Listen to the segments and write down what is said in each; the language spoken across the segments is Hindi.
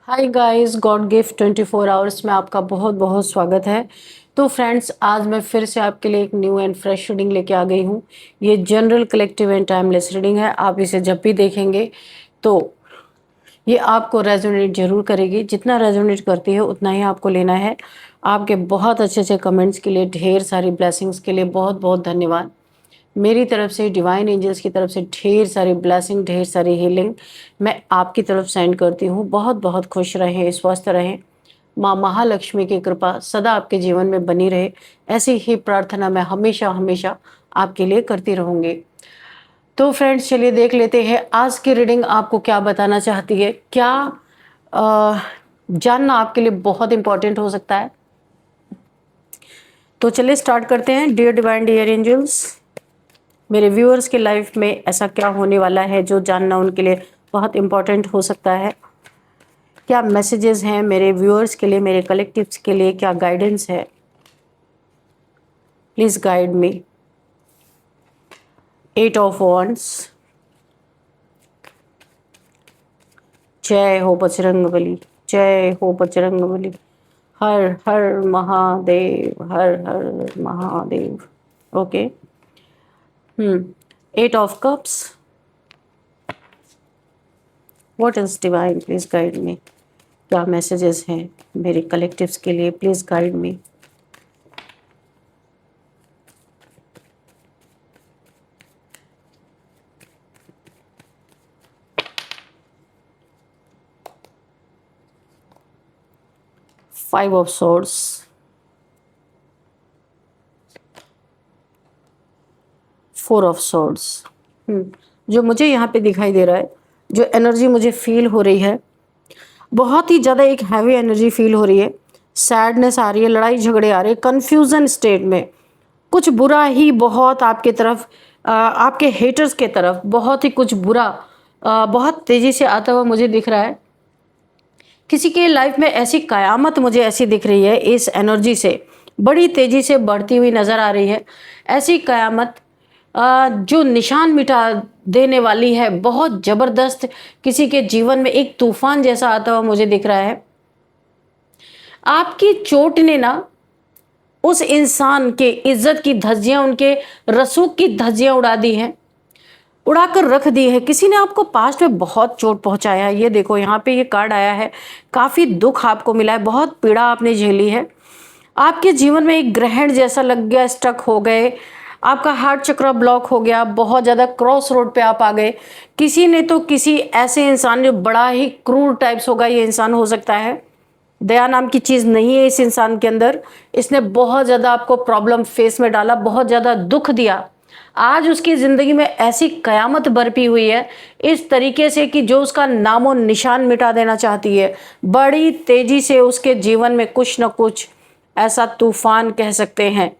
Hi guys, God gift 24 hours में आपका बहुत बहुत स्वागत है। तो फ्रेंड्स, आज मैं फिर से आपके लिए एक न्यू एंड फ्रेश रीडिंग लेके आ गई हूँ। ये general, collective and timeless reading है। आप इसे जब भी देखेंगे तो ये आपको रेजोनेट जरूर करेगी। जितना रेजोनेट करती है उतना ही आपको लेना है। आपके बहुत अच्छे अच्छे कमेंट्स के लिए, ढेर सारी ब्लेसिंग्स के लिए बहुत बहुत धन्यवाद। मेरी तरफ से, डिवाइन एंजल्स की तरफ से ढेर सारी ब्लेसिंग, ढेर सारी हीलिंग मैं आपकी तरफ सेंड करती हूँ। बहुत बहुत खुश रहें, स्वस्थ रहें। माँ महालक्ष्मी की कृपा सदा आपके जीवन में बनी रहे, ऐसी ही प्रार्थना मैं हमेशा हमेशा आपके लिए करती रहूंगी। तो फ्रेंड्स, चलिए देख लेते हैं आज की रीडिंग आपको क्या बताना चाहती है। क्या अ, जानना आपके लिए बहुत इंपॉर्टेंट हो सकता है। तो चलिए स्टार्ट करते हैं। डियर डिवाइन, डियर एंजल्स, मेरे व्यूअर्स के लाइफ में ऐसा क्या होने वाला है जो जानना उनके लिए बहुत इम्पोर्टेंट हो सकता है। क्या मैसेजेस हैं मेरे व्यूअर्स के लिए, मेरे कलेक्टिव्स के लिए, क्या गाइडेंस है। Please guide me. 8 of wands. जय हो बजरंगबली, जय हो बजरंगबली। हर हर महादेव, हर हर Mahadev. Okay. 8 of cups. What is divine, please guide me. क्या मैसेजेस हैं मेरे कलेक्टिव्स के लिए, please guide me. 5 of swords. 4 of swords. जो मुझे यहाँ पे दिखाई दे रहा है, जो एनर्जी मुझे फील हो रही है, बहुत ही ज़्यादा एक हैवी एनर्जी फील हो रही है। सैडनेस आ रही है, लड़ाई झगड़े आ रहे हैं, कन्फ्यूजन स्टेट में कुछ बुरा ही बहुत आपके तरफ, आपके हेटर्स के तरफ बहुत ही कुछ बुरा बहुत तेजी से आता हुआ मुझे दिख रहा है। किसी के लाइफ में ऐसी कयामत मुझे ऐसी दिख रही है, इस एनर्जी से बड़ी तेजी से बढ़ती हुई नजर आ रही है। ऐसी कयामत जो निशान मिटा देने वाली है, बहुत जबरदस्त। किसी के जीवन में एक तूफान जैसा आता हुआ मुझे दिख रहा है। आपकी चोट ने ना उस इंसान के इज्जत की धज्जियां, उनके रसूख की धज्जियां उड़ा दी हैं, उड़ाकर रख दी है। किसी ने आपको पास्ट में बहुत चोट पहुंचाया है। ये देखो, यहाँ पे ये कार्ड आया है। काफी दुख आपको मिला है, बहुत पीड़ा आपने झेली है। आपके जीवन में एक ग्रहण जैसा लग गया, स्टक हो गए, आपका हार्ट चक्र ब्लॉक हो गया, बहुत ज्यादा क्रॉस रोड पे आप आ गए। किसी ने तो किसी ऐसे इंसान जो बड़ा ही क्रूर टाइप्स होगा, ये इंसान हो सकता है। दया नाम की चीज नहीं है इस इंसान के अंदर। इसने बहुत ज्यादा आपको प्रॉब्लम फेस में डाला, बहुत ज्यादा दुख दिया। आज उसकी जिंदगी में ऐसी कयामत बरपी हुई है इस तरीके से कि जो उसका नामो निशान मिटा देना चाहती है। बड़ी तेजी से उसके जीवन में कुछ न कुछ ऐसा तूफान कह सकते हैं,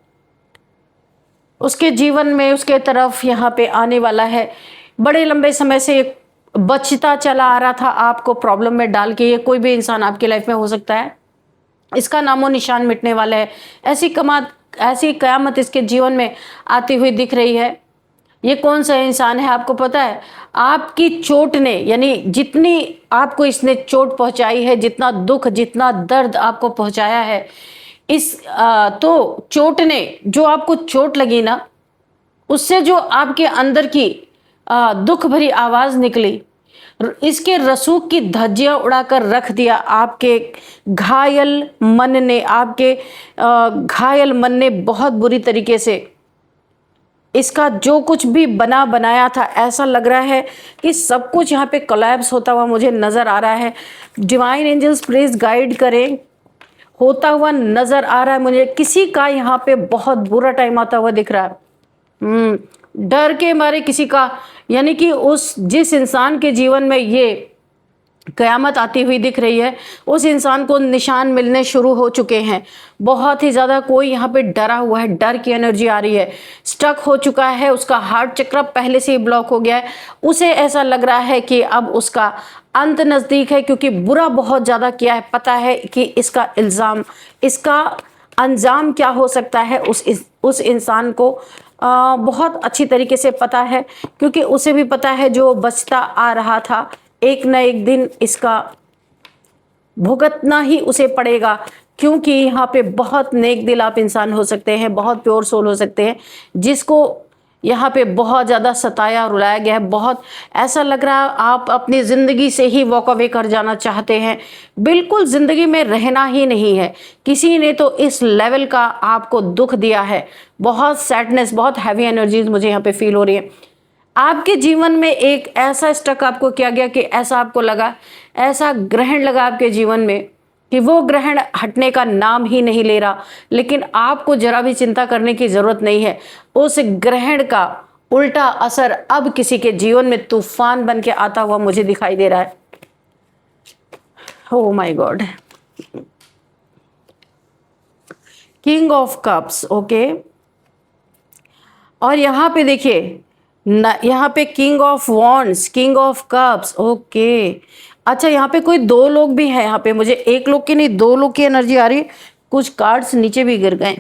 उसके जीवन में उसके तरफ यहाँ पे आने वाला है। बड़े लंबे समय से बचता चला आ रहा था आपको प्रॉब्लम में डाल के। ये कोई भी इंसान आपकी लाइफ में हो सकता है, इसका नामो निशान मिटने वाला है। ऐसी कयामत इसके जीवन में आती हुई दिख रही है। ये कौन सा इंसान है आपको पता है? आपकी चोट ने, यानी जितनी आपको इसने चोट पहुंचाई है, जितना दुख, जितना दर्द आपको पहुंचाया है, तो चोट ने, जो आपको चोट लगी ना, उससे जो आपके अंदर की दुख भरी आवाज निकली, इसके रसूख की धज्जियां उड़ाकर रख दिया आपके घायल मन ने। आपके घायल मन ने बहुत बुरी तरीके से इसका जो कुछ भी बना बनाया था, ऐसा लग रहा है कि सब कुछ यहाँ पे कोलैप्स होता हुआ मुझे नजर आ रहा है। डिवाइन एंजल्स प्लीज गाइड करें। होता हुआ नजर आ रहा है मुझे, किसी का यहाँ पे बहुत बुरा टाइम आता हुआ दिख रहा है। डर के मारे किसी का, यानी कि जिस इंसान के जीवन में ये कयामत आती हुई दिख रही है, उस इंसान को निशान मिलने शुरू हो चुके हैं। बहुत ही ज्यादा कोई यहाँ पे डरा हुआ है, डर की एनर्जी आ रही है, स्टक हो चुका है, उसका हार्ट चक्र पहले से ही ब्लॉक हो गया है। उसे ऐसा लग रहा है कि अब उसका अंत नजदीक है, क्योंकि बुरा बहुत ज्यादा किया है। पता है कि इसका अंजाम क्या हो सकता है, उस इंसान को बहुत अच्छी तरीके से पता है, क्योंकि उसे भी पता है जो बचता आ रहा था एक न एक दिन इसका भुगतना ही उसे पड़ेगा, क्योंकि यहाँ पे बहुत नेक दिल आप इंसान हो सकते हैं, बहुत प्योर सोल हो सकते हैं, जिसको यहाँ पे बहुत ज़्यादा सताया रुलाया गया है। बहुत ऐसा लग रहा है आप अपनी ज़िंदगी से ही वॉक अवे कर जाना चाहते हैं, बिल्कुल ज़िंदगी में रहना ही नहीं है। किसी ने तो इस लेवल का आपको दुख दिया है, बहुत सैडनेस, बहुत हैवी एनर्जीज मुझे यहाँ पे फील हो रही है। आपके जीवन में एक ऐसा स्टक आपको किया गया कि ऐसा आपको लगा, ऐसा ग्रहण लगा आपके जीवन में कि वो ग्रहण हटने का नाम ही नहीं ले रहा। लेकिन आपको जरा भी चिंता करने की जरूरत नहीं है, उस ग्रहण का उल्टा असर अब किसी के जीवन में तूफान बन के आता हुआ मुझे दिखाई दे रहा है। Oh my God, king of cups, okay. और यहाँ पे देखिए यहाँ पे king of wands, king of cups, okay. अच्छा, यहाँ पे कोई दो लोग भी हैं, यहाँ पे मुझे एक लोग की नहीं, दो लोग की एनर्जी आ रही है। कुछ कार्ड्स नीचे भी गिर गए,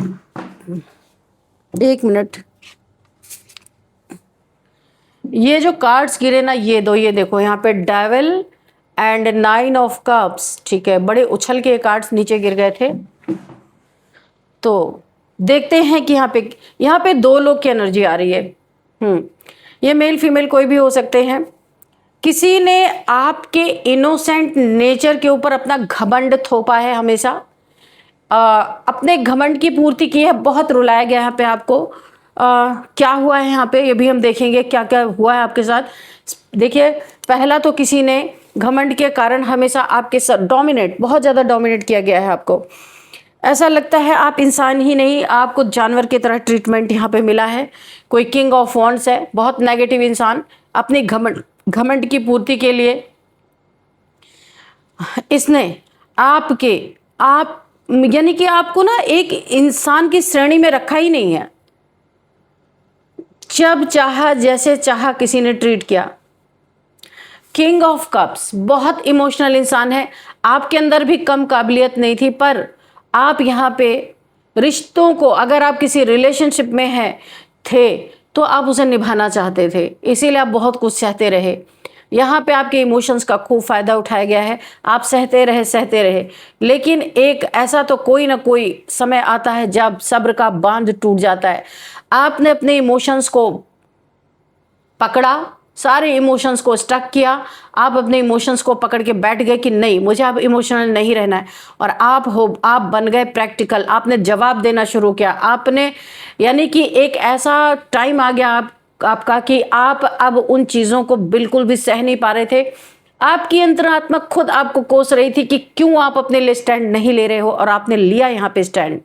एक मिनट। ये जो कार्ड्स गिरे ना, ये दो, ये देखो यहाँ पे डेविल एंड 9 ऑफ कप्स, ठीक है। बड़े उछल के कार्ड्स नीचे गिर गए थे। तो देखते हैं कि यहाँ पे दो लोग की एनर्जी आ रही है। ये मेल फीमेल कोई भी हो सकते हैं। किसी ने आपके इनोसेंट नेचर के ऊपर अपना घमंड थोपा है, हमेशा अपने घमंड की पूर्ति की है। बहुत रुलाया गया है यहाँ पे आपको। क्या हुआ है यहाँ पे, ये भी हम देखेंगे क्या क्या हुआ है आपके साथ। देखिए, पहला तो किसी ने घमंड के कारण हमेशा आपके साथ बहुत ज़्यादा डोमिनेट किया गया है। आपको ऐसा लगता है आप इंसान ही नहीं, आपको जानवर की तरह ट्रीटमेंट यहाँ पे मिला है। कोई किंग ऑफ वॉन्ड्स है, बहुत नेगेटिव इंसान, अपनी घमंड की पूर्ति के लिए इसने यानी कि आपको ना एक इंसान की श्रेणी में रखा ही नहीं है। जब चाहा जैसे चाहा किसी ने ट्रीट किया। किंग ऑफ कप्स बहुत इमोशनल इंसान है, आपके अंदर भी कम काबिलियत नहीं थी, पर आप यहाँ पे रिश्तों को, अगर आप किसी रिलेशनशिप में थे तो आप उसे निभाना चाहते थे, इसीलिए आप बहुत कुछ सहते रहे। यहाँ पे आपके इमोशंस का खूब फायदा उठाया गया है, आप सहते रहे। लेकिन एक ऐसा तो कोई ना कोई समय आता है जब सब्र का बांध टूट जाता है। आपने अपने इमोशंस को पकड़ा, सारे इमोशंस को स्टक किया, आप अपने इमोशंस को पकड़ के बैठ गए कि नहीं, मुझे अब इमोशनल नहीं रहना है। और आप बन गए प्रैक्टिकल, आपने जवाब देना शुरू किया। आपने यानी कि एक ऐसा टाइम आ गया आपका कि आप अब उन चीज़ों को बिल्कुल भी सह नहीं पा रहे थे। आपकी अंतरात्मा खुद आपको कोस रही थी कि क्यों आप अपने लिए स्टैंड नहीं ले रहे हो, और आपने लिया यहाँ पे स्टैंड।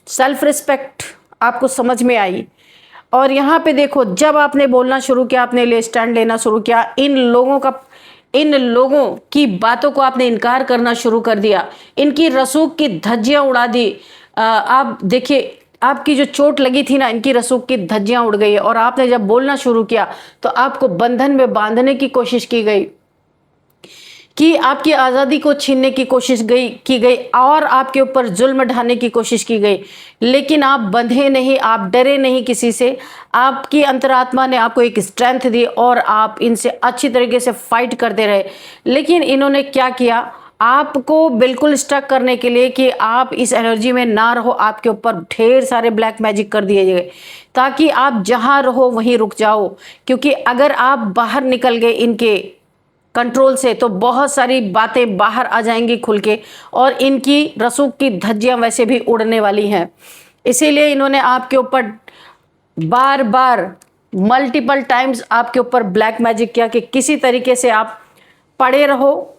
सेल्फ रिस्पेक्ट आपको समझ में आई। और यहाँ पे देखो, जब आपने बोलना शुरू किया, आपने ले स्टैंड लेना शुरू किया, इन लोगों की बातों को आपने इनकार करना शुरू कर दिया, इनकी रसूख की धज्जियां उड़ा दी। आप देखिए, आपकी जो चोट लगी थी ना, इनकी रसूख की धज्जियां उड़ गई। और आपने जब बोलना शुरू किया तो आपको बंधन में बांधने की कोशिश की गई, कि आपकी आज़ादी को छीनने की कोशिश की गई और आपके ऊपर जुल्म ढाने की कोशिश की गई। लेकिन आप बंधे नहीं, आप डरे नहीं किसी से। आपकी अंतरात्मा ने आपको एक स्ट्रेंथ दी और आप इनसे अच्छी तरीके से फाइट करते रहे। लेकिन इन्होंने क्या किया, आपको बिल्कुल स्टक करने के लिए कि आप इस एनर्जी में ना रहो, आपके ऊपर ढेर सारे ब्लैक मैजिक कर दिए गए ताकि आप जहाँ रहो वहीं रुक जाओ। क्योंकि अगर आप बाहर निकल गए इनके कंट्रोल से तो बहुत सारी बातें बाहर आ जाएंगी खुल के, और इनकी रसूख की धज्जियां वैसे भी उड़ने वाली हैं। इसीलिए इन्होंने आपके ऊपर बार बार मल्टीपल टाइम्स आपके ऊपर ब्लैक मैजिक किया कि किसी तरीके से आप पड़े रहो,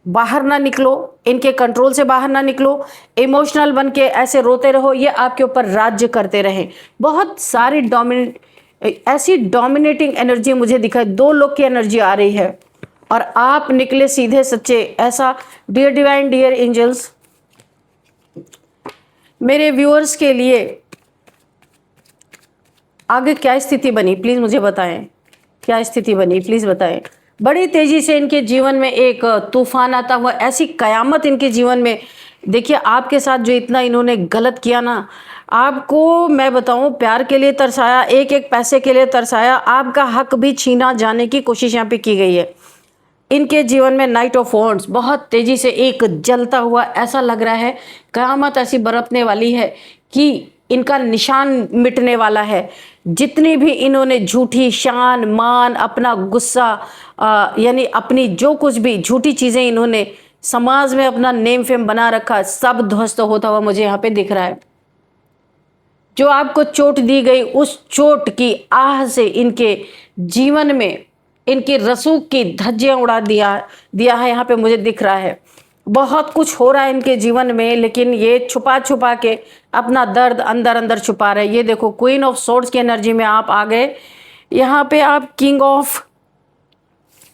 बाहर ना निकलो, इनके कंट्रोल से बाहर ना निकलो, इमोशनल बन के ऐसे रोते रहो, ये आपके ऊपर राज्य करते रहे। बहुत सारी ऐसी डोमिनेटिंग एनर्जी मुझे दिखाई, दो लोग की एनर्जी आ रही है और आप निकले सीधे सच्चे। ऐसा डियर डिवाइन, डियर एंजल्स, मेरे व्यूअर्स के लिए आगे क्या स्थिति बनी, प्लीज मुझे बताएं। क्या स्थिति बनी, प्लीज बताएं। बड़ी तेजी से इनके जीवन में एक तूफान आता हुआ, ऐसी कयामत इनके जीवन में। देखिए, आपके साथ जो इतना इन्होंने गलत किया ना, आपको मैं बताऊं, प्यार के लिए तरसाया, एक एक पैसे के लिए तरसाया, आपका हक भी छीना जाने की कोशिश यहाँ पे की गई है। इनके जीवन में नाइट ऑफ वॉन्ड्स बहुत तेजी से एक जलता हुआ ऐसा लग रहा है, कयामत ऐसी बरपने वाली है कि इनका निशान मिटने वाला है। जितनी भी इन्होंने झूठी शान मान, अपना गुस्सा, यानी अपनी जो कुछ भी झूठी चीज़ें इन्होंने समाज में अपना नेम फेम बना रखा, सब ध्वस्त होता हुआ मुझे यहाँ पे दिख रहा है। जो आपको चोट दी गई, उस चोट की आह से इनके जीवन में इनकी रसूख की धज्जियां उड़ा दिया है, यहाँ पे मुझे दिख रहा है। बहुत कुछ हो रहा है इनके जीवन में, लेकिन ये छुपा छुपा के अपना दर्द अंदर अंदर छुपा रहे। ये देखो, क्वीन ऑफ सोर्ड्स की एनर्जी में आप आ गए। यहाँ पे आप किंग ऑफ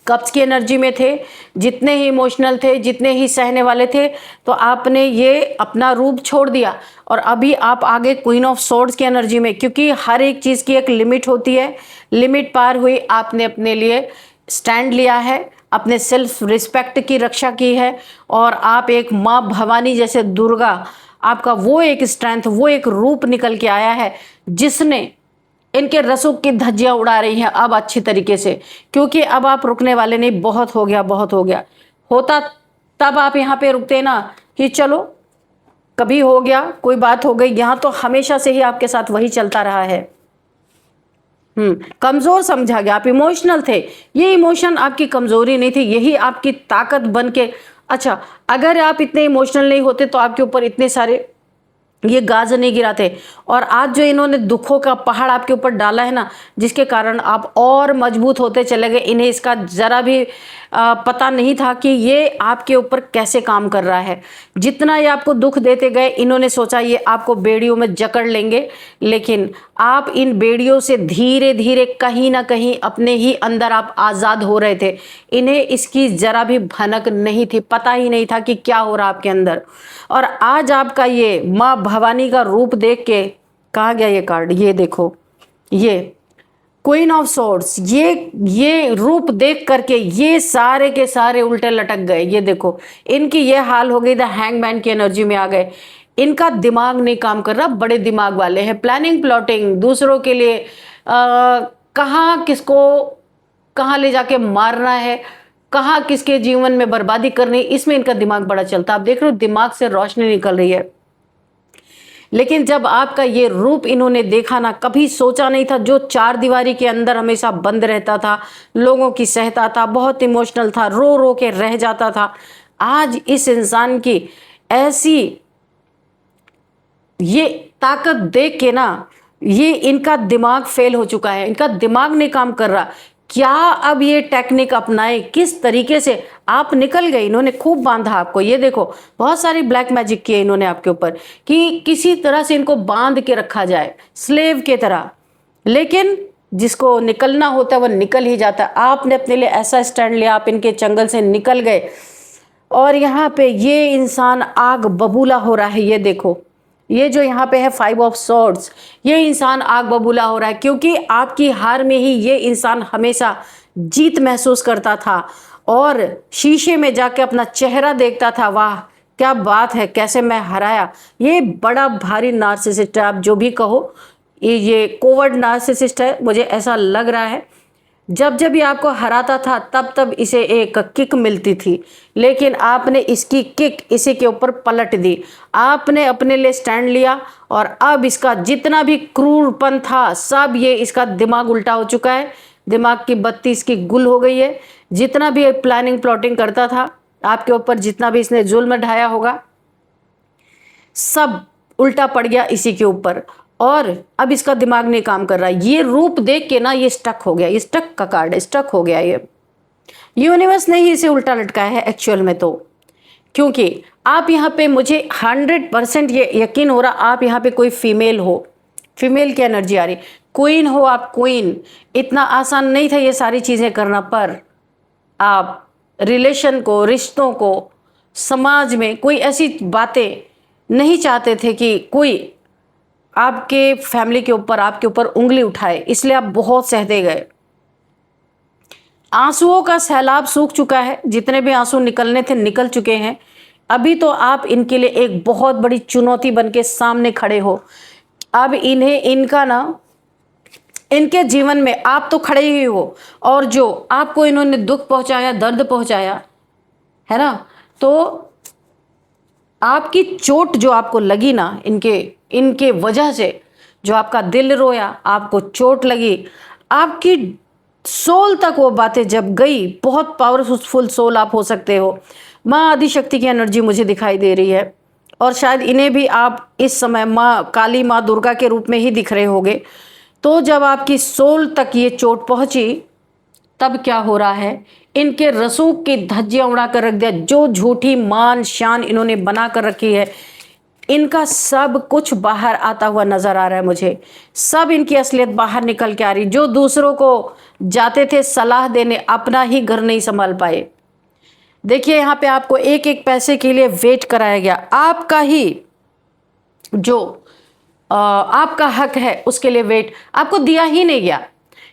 कप्स की एनर्जी में थे। जितने ही इमोशनल थे, जितने ही सहने वाले थे, तो आपने ये अपना रूप छोड़ दिया और अभी आप आगे क्वीन ऑफ सोर्ड्स की एनर्जी में, क्योंकि हर एक चीज़ की एक लिमिट होती है। लिमिट पार हुई, आपने अपने लिए स्टैंड लिया है, अपने सेल्फ रिस्पेक्ट की रक्षा की है और आप एक माँ भवानी जैसे दुर्गा, आपका वो एक स्ट्रेंथ, वो एक रूप निकल के आया है जिसने इनके रसूख की धज्जियां उड़ा रही हैं अब अच्छी तरीके से, क्योंकि अब आप रुकने वाले नहीं। बहुत हो गया, बहुत हो गया। होता तब आप यहाँ पे रुकते ना कि चलो कभी हो गया, कोई बात हो गई। यहाँ तो हमेशा से ही आपके साथ वही चलता रहा है। कमजोर समझा गया, आप इमोशनल थे। ये इमोशन आपकी कमजोरी नहीं थी, यही आपकी ताकत बन के। अच्छा, अगर आप इतने इमोशनल नहीं होते तो आपके ऊपर इतने सारे ये गाज नहीं गिराते। और आज जो इन्होंने दुखों का पहाड़ आपके ऊपर डाला है ना, जिसके कारण आप और मजबूत होते चले गए। इन्हें इसका जरा भी पता नहीं था कि ये आपके ऊपर कैसे काम कर रहा है। जितना ये आपको दुख देते गए, इन्होंने सोचा ये आपको बेड़ियों में जकड़ लेंगे, लेकिन आप इन बेड़ियों से धीरे धीरे कहीं ना कहीं अपने ही अंदर आप आज़ाद हो रहे थे। इन्हें इसकी जरा भी भनक नहीं थी, पता ही नहीं था कि क्या हो रहा आपके अंदर। और आज आपका ये माँ भवानी का रूप देख के, कहाँ गया ये कार्ड, ये देखो, ये क्वीन ऑफ सोर्ड्स, ये रूप देख करके ये सारे के सारे उल्टे लटक गए। ये देखो, इनकी ये हाल हो गई, द हैंगमैन की एनर्जी में आ गए। इनका दिमाग नहीं काम कर रहा, बड़े दिमाग वाले हैं। प्लानिंग प्लॉटिंग, दूसरों के लिए कहाँ किसको कहाँ ले जाके मारना है, कहाँ किसके जीवन में बर्बादी करनी, इसमें इनका दिमाग बड़ा चलता। आप देख रहे हो, दिमाग से रोशनी निकल रही है। लेकिन जब आपका ये रूप इन्होंने देखा ना, कभी सोचा नहीं था। जो चार दीवारी के अंदर हमेशा बंद रहता था, लोगों की सहता था, बहुत इमोशनल था, रो रो के रह जाता था, आज इस इंसान की ऐसी ये ताकत देख के ना, ये इनका दिमाग फेल हो चुका है, इनका दिमाग नहीं काम कर रहा। क्या अब ये टेक्निक अपनाए, किस तरीके से आप निकल गए। इन्होंने खूब बांधा आपको। ये देखो, बहुत सारी ब्लैक मैजिक किए इन्होंने आपके ऊपर कि किसी तरह से इनको बांध के रखा जाए, स्लेव के तरह। लेकिन जिसको निकलना होता है वो निकल ही जाता है। आपने अपने लिए ऐसा स्टैंड लिया, आप इनके चंगल से निकल गए। और यहाँ पे ये इंसान आग बबूला हो रहा है। ये देखो, ये जो यहाँ पे है 5 ऑफ सॉर्ड्स, ये इंसान आग बबूला हो रहा है, क्योंकि आपकी हार में ही ये इंसान हमेशा जीत महसूस करता था और शीशे में जाके अपना चेहरा देखता था। वाह क्या बात है, कैसे मैं हराया। ये बड़ा भारी नार्सिसिस्ट है, आप जो भी कहो, ये कोवर्ड नार्सिसिस्ट है, मुझे ऐसा लग रहा है। जब जब ये आपको हराता था तब तब इसे एक किक मिलती थी, लेकिन आपने इसकी किक इसी के ऊपर पलट दी। आपने अपने लिए स्टैंड लिया और अब इसका जितना भी क्रूरपन था सब, ये इसका दिमाग उल्टा हो चुका है। दिमाग की बत्ती इसकी गुल हो गई है। जितना भी प्लानिंग प्लॉटिंग करता था आपके ऊपर, जितना भी इसने जुल्म ढाया होगा, सब उल्टा पड़ गया इसी के ऊपर। और अब इसका दिमाग नहीं काम कर रहा। ये रूप देख के ना ये स्टक हो गया। ये स्टक का कार्ड है, स्टक हो गया। ये यूनिवर्स ने ही इसे उल्टा लटकाया है एक्चुअल में तो, क्योंकि आप यहाँ पे, मुझे 100% ये यकीन हो रहा, आप यहाँ पे कोई फीमेल हो, फीमेल की एनर्जी आ रही, क्वीन हो आप, क्वीन। इतना आसान नहीं था ये सारी चीज़ें करना, पर आप रिलेशन को, रिश्तों को, समाज में कोई ऐसी बातें नहीं चाहते थे कि कोई आपके फैमिली के ऊपर, आपके ऊपर उंगली उठाए, इसलिए आप बहुत सहते गए। आंसुओं का सैलाब सूख चुका है, जितने भी आंसू निकलने थे निकल चुके हैं। अभी तो आप इनके लिए एक बहुत बड़ी चुनौती बन के सामने खड़े हो। अब इन्हें इनका ना इनके जीवन में आप तो खड़े ही हो, और जो आपको इन्होंने दुख पहुंचाया, दर्द पहुंचाया है ना, तो आपकी चोट जो आपको लगी ना, इनके वजह से जो आपका दिल रोया, आपको चोट लगी, आपकी सोल तक वो बातें जब गई, बहुत पावरफुल सोल आप हो सकते हो। माँ आदिशक्ति की एनर्जी मुझे दिखाई दे रही है, और शायद इन्हें भी आप इस समय माँ काली, माँ दुर्गा के रूप में ही दिख रहे होंगे। तो जब आपकी सोल तक ये चोट पहुंची, तब क्या हो रहा है, इनके रसूख की धज्जियां उड़ा कर रख दिया। जो झूठी मान शान इन्होंने बना कर रखी है, इनका सब कुछ बाहर आता हुआ नजर आ रहा है मुझे। सब इनकी असलियत बाहर निकल के आ रही। जो दूसरों को जाते थे सलाह देने, अपना ही घर नहीं संभाल पाए। देखिए यहाँ पे आपको एक एक पैसे के लिए वेट कराया गया। आपका ही जो आपका हक है उसके लिए वेट आपको दिया ही नहीं गया,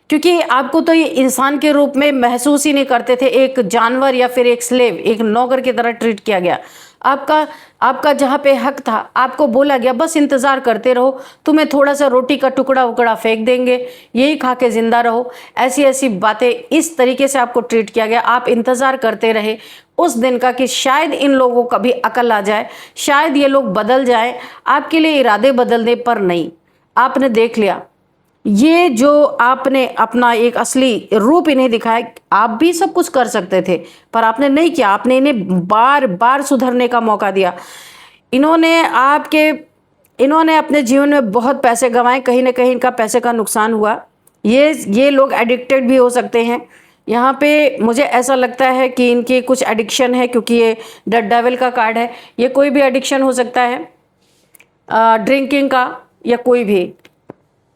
क्योंकि आपको तो ये इंसान के रूप में महसूस ही नहीं करते थे। एक जानवर या फिर एक स्लेव, एक नौकर की तरह ट्रीट किया गया। आपका जहाँ पे हक था, आपको बोला गया बस इंतज़ार करते रहो, तुम्हें थोड़ा सा रोटी का टुकड़ा उकड़ा फेंक देंगे, यही खा के ज़िंदा रहो। ऐसी ऐसी बातें, इस तरीके से आपको ट्रीट किया गया। आप इंतज़ार करते रहे उस दिन का कि शायद इन लोगों को भी अकल आ जाए, शायद ये लोग बदल जाए। आपके लिए इरादे बदलने पर नहीं, आपने देख लिया ये जो आपने अपना एक असली रूप इन्हें दिखाया। आप भी सब कुछ कर सकते थे, पर आपने नहीं किया। आपने इन्हें बार बार सुधरने का मौका दिया। इन्होंने अपने जीवन में बहुत पैसे गंवाए, कहीं ना कहीं इनका पैसे का नुकसान हुआ। ये लोग एडिक्टेड भी हो सकते हैं। यहाँ पे मुझे ऐसा लगता है कि इनकी कुछ एडिक्शन है, क्योंकि ये द डेविल का कार्ड है। ये कोई भी एडिक्शन हो सकता है, ड्रिंकिंग का या कोई भी,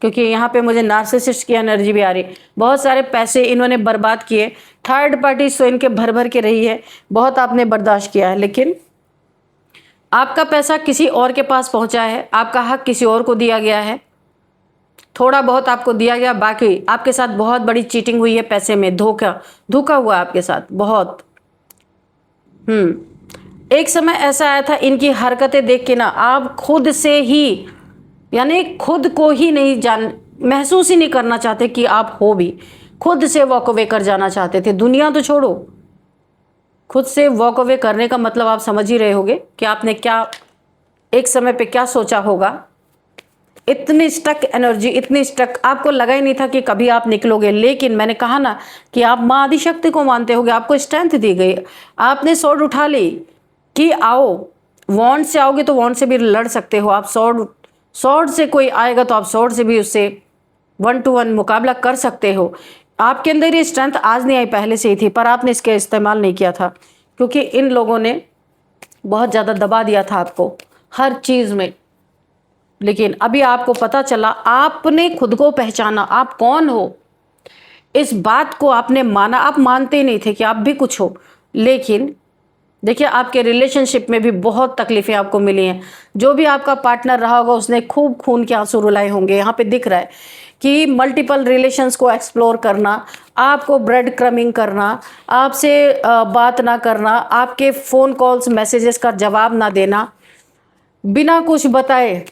क्योंकि यहाँ पे मुझे नार्सिसिस्ट की एनर्जी भी आ रही। बहुत सारे पैसे इन्होंने बर्बाद किए। थर्ड पार्टी तो इनके भर भर के रही है, बहुत आपने बर्दाश्त किया है, लेकिन आपका पैसा किसी और के पास पहुँचा है, आपका हक किसी और को दिया गया है। थोड़ा बहुत आपको दिया गया, बाकी आपके साथ बहुत बड़ी चीटिंग हुई है पैसे में। धोखा हुआ आपके साथ बहुत। एक समय ऐसा आया था, इनकी हरकतें देख के ना आप खुद से ही, यानी खुद को ही नहीं महसूस ही नहीं करना चाहते कि आप हो भी। खुद से वॉक अवे कर जाना चाहते थे। दुनिया तो छोड़ो, खुद से वॉक अवे करने का मतलब आप समझ ही रहे होंगे कि आपने क्या एक समय पे क्या सोचा होगा। इतनी स्टक एनर्जी, इतनी स्टक, आपको लगा ही नहीं था कि कभी आप निकलोगे। लेकिन मैंने कहा ना कि आप माँ आदिशक्ति को मानते होगे, आपको स्ट्रेंथ दी गई, आपने स्वॉर्ड उठा ली कि आओ। वॉन्ड से आओगे तो वॉन्ड से भी लड़ सकते हो आप। स्वॉर्ड से कोई आएगा तो आप स्वॉर्ड से भी उससे 1 to 1 मुकाबला कर सकते हो। आपके अंदर ये स्ट्रेंथ आज नहीं आई, पहले से ही थी, पर आपने इसका इस्तेमाल नहीं किया था, क्योंकि इन लोगों ने बहुत ज़्यादा दबा दिया था आपको हर चीज़ में। लेकिन अभी आपको पता चला, आपने खुद को पहचाना, आप कौन हो, इस बात को आपने माना। आप मानते ही नहीं थे कि आप भी कुछ हो। लेकिन देखिए, आपके रिलेशनशिप में भी बहुत तकलीफें आपको मिली हैं। जो भी आपका पार्टनर रहा होगा उसने खूब खून के आंसू रुलाए होंगे। यहाँ पे दिख रहा है कि मल्टीपल रिलेशंस को एक्सप्लोर करना, आपको ब्रेड क्रमिंग करना, आपसे बात ना करना, आपके फ़ोन कॉल्स मैसेजेस का जवाब ना देना, बिना कुछ बताए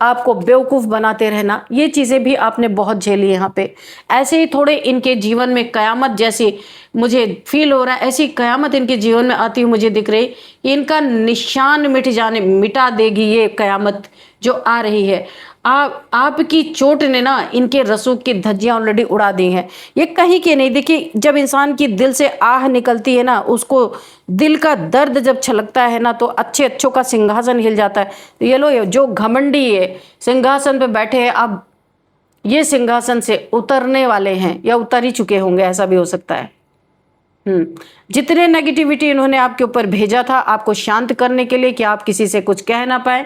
आपको बेवकूफ़ बनाते रहना, ये चीज़ें भी आपने बहुत झेली यहाँ पे। ऐसे ही थोड़े इनके जीवन में कयामत जैसी मुझे फील हो रहा है, ऐसी कयामत इनके जीवन में आती हुई मुझे दिख रही। इनका निशान मिटा देगी ये कयामत जो आ रही है। आपकी चोट ने ना इनके रसूख की धज्जियां ऑलरेडी उड़ा दी हैं। ये कहीं के नहीं। देखिए, जब इंसान की दिल से आह निकलती है ना, उसको दिल का दर्द जब छलकता है ना, तो अच्छों का सिंहासन हिल जाता है। तो ये लोग जो घमंडी है सिंहासन पे बैठे हैं, अब ये सिंहासन से उतरने वाले हैं या उतर ही चुके होंगे, ऐसा भी हो सकता है। जितने नेगेटिविटी इन्होंने आपके ऊपर भेजा था आपको शांत करने के लिए कि आप किसी से कुछ कह ना पाए,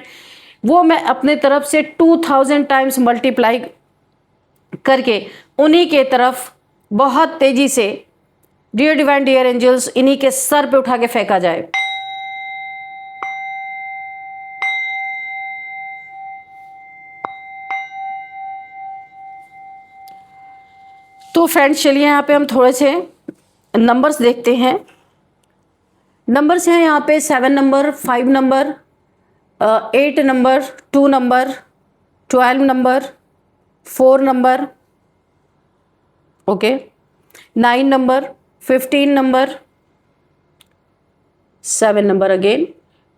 वो मैं अपने तरफ से 2000 टाइम्स मल्टीप्लाई करके उन्हीं के तरफ बहुत तेजी से, डियर डिवाइन डियर एंजल्स, इन्हीं के सर पे उठा के फेंका जाए। तो फ्रेंड्स, चलिए यहाँ पे हम थोड़े से नंबर्स देखते हैं। नंबर्स हैं यहाँ पे 7 number, 5 number, 8 number, 2 number, 12 number, 4 number, okay, 9 number, 15 number, 7 number again.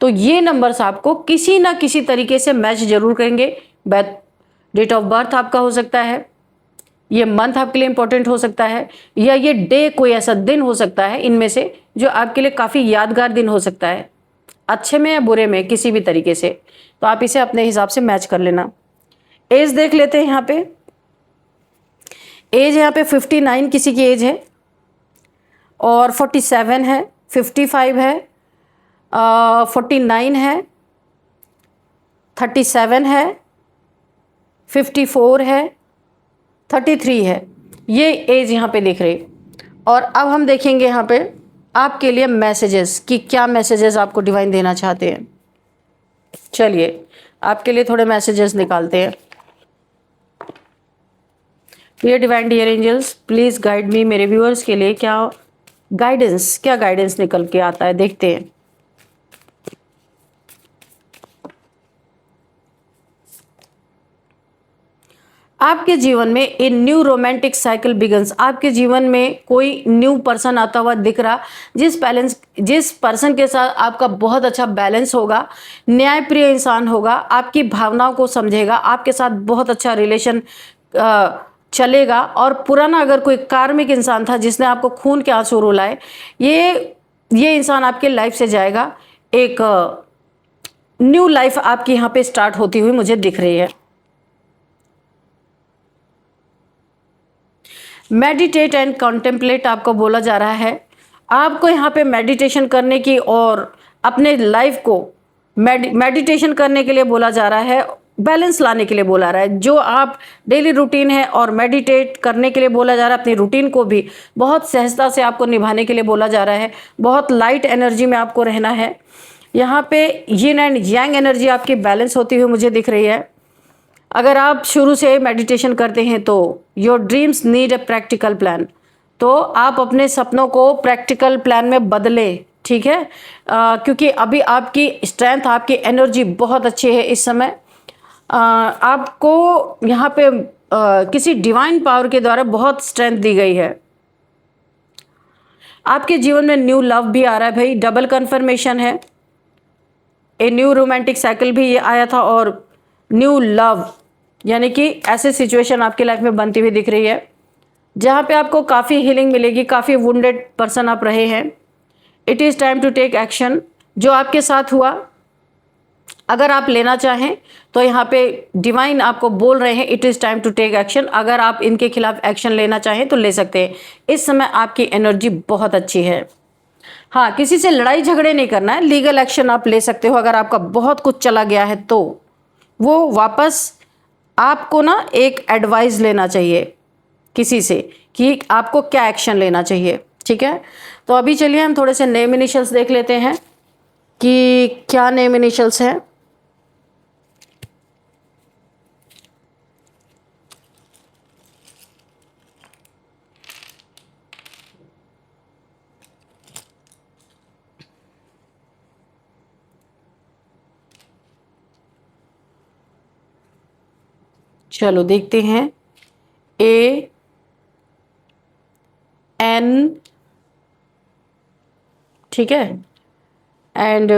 तो ये नंबर्स आपको किसी ना किसी तरीके से मैच जरूर करेंगे। डेट ऑफ बर्थ आपका हो सकता है, ये मंथ आपके लिए इंपॉर्टेंट हो सकता है, या ये डे कोई ऐसा दिन हो सकता है इनमें से जो आपके लिए काफ़ी यादगार दिन हो सकता है, अच्छे में या बुरे में, किसी भी तरीके से। तो आप इसे अपने हिसाब से मैच कर लेना। एज देख लेते हैं यहाँ पे। एज यहाँ पे 59 किसी की एज है, और 47 है, 55 है, 49 है, 37 है, 54 है, 33 है, ये एज यहाँ पे दिख रही। और अब हम देखेंगे यहाँ पे आपके लिए मैसेजेस कि क्या मैसेजेस आपको डिवाइन देना चाहते हैं। चलिए आपके लिए थोड़े मैसेजेस निकालते हैं। Dear divine dear angels, please guide me. मेरे व्यूअर्स के लिए क्या गाइडेंस निकल के आता है, देखते हैं। आपके जीवन में a new romantic cycle begins. आपके जीवन में कोई न्यू पर्सन आता हुआ दिख रहा, जिस पर्सन के साथ आपका बहुत अच्छा बैलेंस होगा, न्यायप्रिय इंसान होगा, आपकी भावनाओं को समझेगा, आपके साथ बहुत अच्छा रिलेशन चलेगा। और पुराना अगर कोई कार्मिक इंसान था जिसने आपको खून के आंसू रुलाए, ये इंसान आपके लाइफ से जाएगा। एक न्यू लाइफ आपकी यहाँ पे स्टार्ट होती हुई मुझे दिख रही है। मेडिटेट एंड कॉन्टेम्पलेट आपको बोला जा रहा है। आपको यहाँ पे मेडिटेशन करने की और अपने लाइफ को मेडिटेशन करने के लिए बोला जा रहा है, बैलेंस लाने के लिए बोला रहा है। जो आप डेली रूटीन है और मेडिटेट करने के लिए बोला जा रहा है, अपनी रूटीन को भी बहुत सहजता से आपको निभाने के लिए बोला जा रहा है। बहुत लाइट एनर्जी में आपको रहना है। यहाँ पे यिन एंड यांग एनर्जी आपकी बैलेंस होती हुई मुझे दिख रही है। अगर आप शुरू से मेडिटेशन करते हैं तो your dreams need a practical plan, तो आप अपने सपनों को प्रैक्टिकल प्लान में बदलें, ठीक है। क्योंकि अभी आपकी स्ट्रेंथ, आपकी एनर्जी बहुत अच्छी है इस समय। आपको यहाँ पे किसी डिवाइन पावर के द्वारा बहुत स्ट्रेंथ दी गई है। आपके जीवन में न्यू लव भी आ रहा है भाई, डबल कन्फर्मेशन है। ए न्यू रोमांटिक साइकिल भी ये आया था, और न्यू लव यानी कि ऐसे सिचुएशन आपकी लाइफ में बनती हुई दिख रही है जहाँ पे आपको काफ़ी हीलिंग मिलेगी। काफ़ी वुंडेड पर्सन आप रहे हैं। It is time to take action. जो आपके साथ हुआ, अगर आप लेना चाहें तो यहाँ पे डिवाइन आपको बोल रहे हैं it is time to take action. अगर आप इनके खिलाफ एक्शन लेना चाहें तो ले सकते हैं। इस समय आपकी एनर्जी बहुत अच्छी है। हाँ, किसी से लड़ाई झगड़े नहीं करना है, लीगल एक्शन आप ले सकते हो। अगर आपका बहुत कुछ चला गया है तो वो वापस आपको ना एक एडवाइस लेना चाहिए किसी से कि आपको क्या एक्शन लेना चाहिए, ठीक है। तो अभी चलिए हम थोड़े से नेम इनिशियल्स देख लेते हैं कि क्या नेम इनिशियल्स हैं। चलो देखते हैं। ए एन, ठीक है, and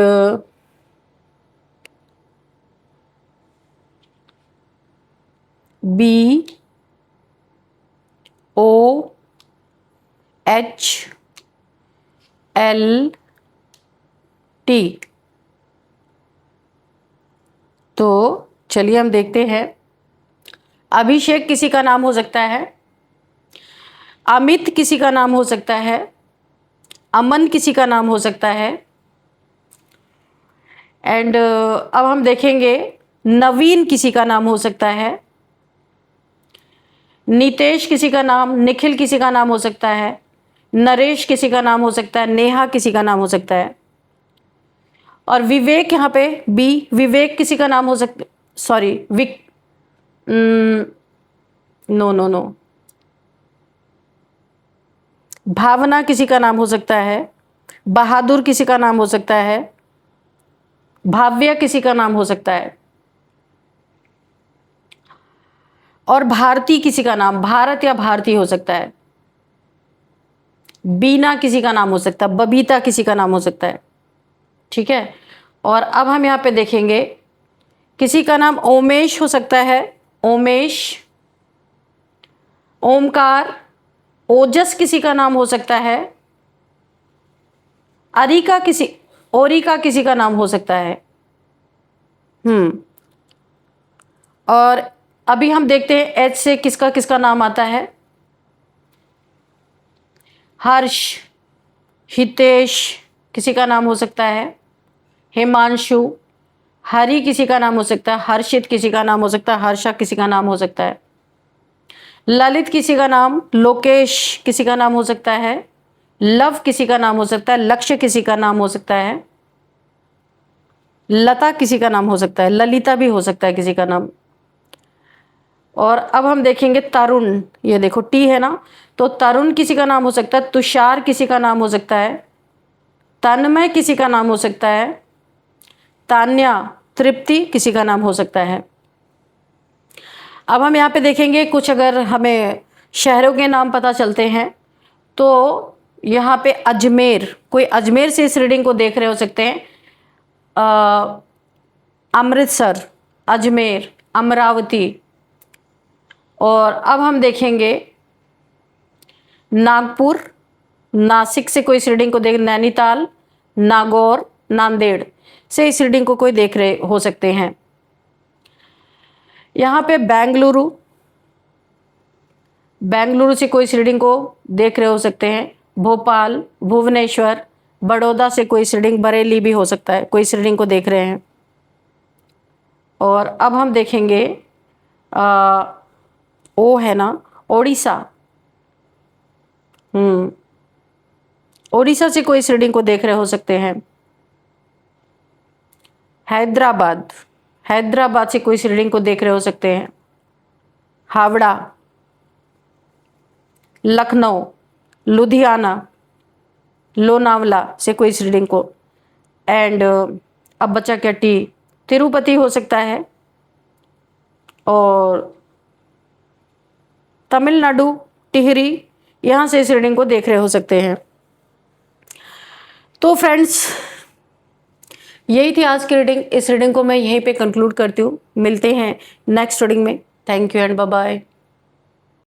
B O H L T. तो चलिए हम देखते हैं। अभिषेक किसी का नाम हो सकता है, अमित किसी का नाम हो सकता है, अमन किसी का नाम हो सकता है, एंड अब हम देखेंगे नवीन किसी का नाम हो सकता है, नितेश किसी का नाम, निखिल किसी का नाम हो सकता है, नरेश किसी का नाम हो सकता है, नेहा किसी का नाम हो सकता है, और विवेक यहाँ पे विवेक किसी का नाम हो सकता, सॉरी नो नो नो, भावना किसी का नाम हो सकता है, बहादुर किसी का नाम हो सकता है, भाव्य किसी का नाम हो सकता है, और भारती किसी का नाम, भारत या भारती हो सकता है। बीना किसी का नाम हो सकता है, बबीता किसी का नाम हो सकता है, ठीक है। और अब हम यहाँ पे देखेंगे, किसी का नाम ओमेश हो सकता है, ओमेश, ओमकार, ओजस किसी का नाम हो सकता है, ओरिका किसी का नाम हो सकता है। और अभी हम देखते हैं एच से किसका किसका नाम आता है। हर्ष, हितेश किसी का नाम हो सकता है, हिमांशु, हरि किसी का नाम हो सकता है, हर्षित किसी का नाम हो सकता है, हर्षा किसी का नाम हो सकता है, ललित किसी का नाम, लोकेश किसी का नाम हो सकता है, लव किसी का नाम हो सकता है, लक्ष्य किसी का नाम हो सकता है, लता किसी का नाम हो सकता है, ललिता भी हो सकता है किसी का नाम। और अब हम देखेंगे तरुण, ये देखो टी है ना, तो तरुण किसी का नाम हो सकता है, तुषार किसी का नाम हो सकता है, तन्मय किसी का नाम हो सकता है, तान्या, तृप्ति किसी का नाम हो सकता है। अब हम यहाँ पे देखेंगे कुछ, अगर हमें शहरों के नाम पता चलते हैं तो यहाँ पे अजमेर, कोई अजमेर से इस रीडिंग को देख रहे हो सकते हैं, अमृतसर, अजमेर, अमरावती। और अब हम देखेंगे नागपुर, नासिक से कोई इस रीडिंग को देख, नैनीताल, नागौर, नांदेड़ से इस रीडिंग को कोई देख रहे हो सकते हैं। यहाँ पे बेंगलुरु, बेंगलुरु से कोई इस रीडिंग को देख रहे हो सकते हैं, भोपाल, भुवनेश्वर, बड़ौदा से कोई इस रीडिंग, बरेली भी हो सकता है, कोई इस रीडिंग को देख रहे हैं। और अब हम देखेंगे ओ है ना, ओडिशा, ओडिशा से कोई इस रीडिंग को देख रहे हो सकते हैं। हैदराबाद, हैदराबाद से कोई इस रीडिंग को देख रहे हो सकते हैं। हावड़ा, लखनऊ, लुधियाना, लोनावला से कोई इस रीडिंग को, एंड अब बचा क्या, टी, तिरुपति हो सकता है, और तमिलनाडु, टिहरी, यहाँ से इस रीडिंग को देख रहे हो सकते हैं। तो फ्रेंड्स, यही थी आज की रीडिंग। इस रीडिंग को मैं यहीं पे कंक्लूड करती हूँ। मिलते हैं नेक्स्ट रीडिंग में। Thank you and bye bye.